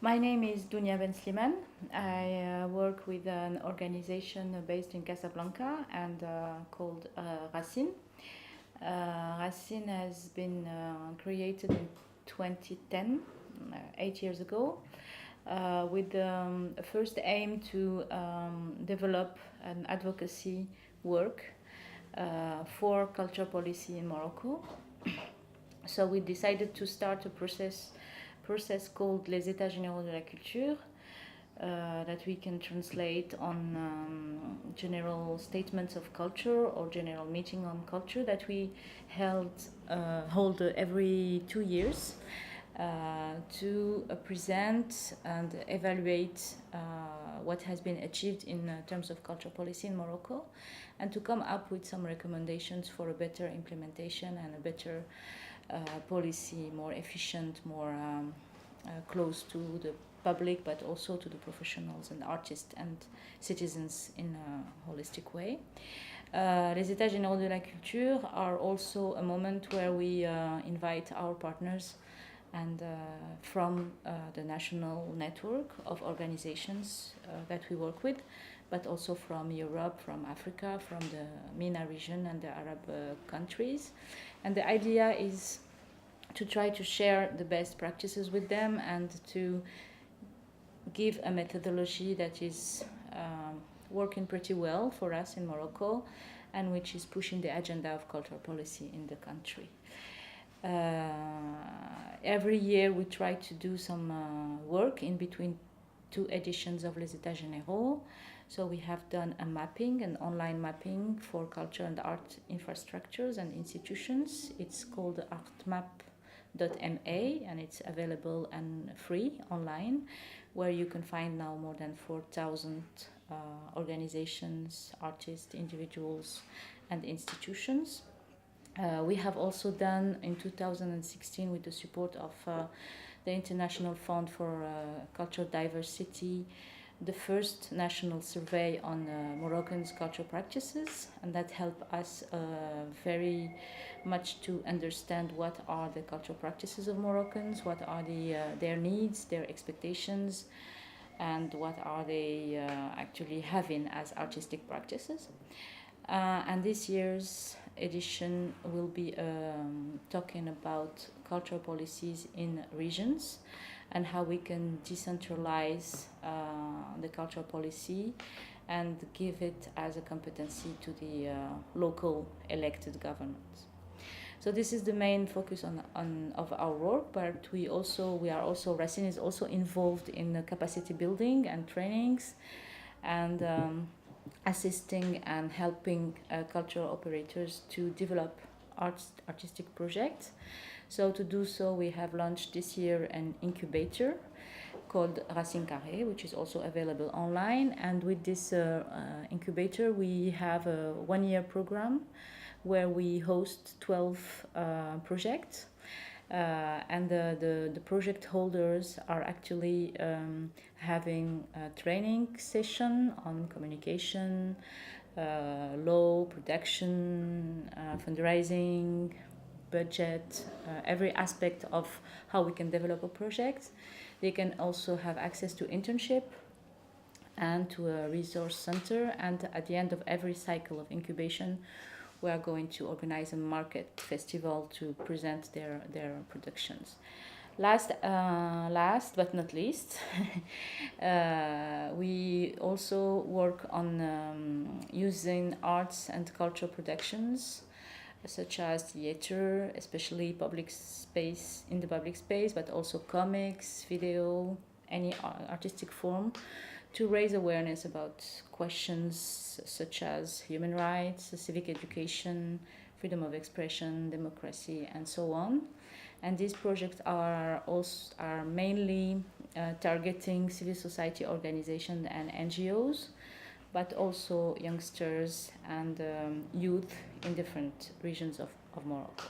My name is Dounia Benslimane. I work with an organization based in Casablanca and called Racine. Racine has been created in 2010, 8 years ago, with a first aim to develop an advocacy work for culture policy in Morocco. So we decided to start a process called Les États généraux de la culture, that we can translate on general statements of culture or general meeting on culture that we hold every 2 years to present and evaluate what has been achieved in terms of culture policy in Morocco, and to come up with some recommendations for a better implementation and a better policy, more efficient, more close to the public, but also to the professionals and artists and citizens in a holistic way. Les États généraux de la culture are also a moment where we invite our partners and from the national network of organizations that we work with, but also from Europe, from Africa, from the MENA region and the Arab countries. And the idea is to try to share the best practices with them and to give a methodology that is working pretty well for us in Morocco and which is pushing the agenda of cultural policy in the country. Every year we try to do some work in between two editions of Les États Généraux. So we have done a mapping, an online mapping for culture and art infrastructures and institutions. It's called artmap.ma and it's available and free online, where you can find now more than 4,000 organizations, artists, individuals and institutions. We have also done in 2016, with the support of the International Fund for Cultural Diversity, the first national survey on Moroccans' cultural practices, and that helped us very much to understand what are the cultural practices of Moroccans, what are their needs, their expectations, and what are they actually having as artistic practices. And this year's edition will be talking about cultural policies in regions and how we can decentralize the cultural policy and give it as a competency to the local elected governments. So this is the main focus of our work, but Racine is also involved in capacity building and trainings and assisting and helping cultural operators to develop artistic projects. So to do so, we have launched this year an incubator called Racine Carré, which is also available online. And with this incubator, we have a 1-year program where we host 12 projects. And the project holders are actually having a training session on communication, law, production, fundraising, budget, every aspect of how we can develop a project. They can also have access to internship and to a resource center, and at the end of every cycle of incubation we are going to organize a market festival to present their productions. Last but not least, we also work on using arts and cultural productions such as theater, especially public space, but also comics, video, any artistic form, to raise awareness about questions such as human rights, civic education, freedom of expression, democracy, and so on. And these projects are mainly targeting civil society organizations and NGOs, but also youngsters and youth in different regions of Morocco.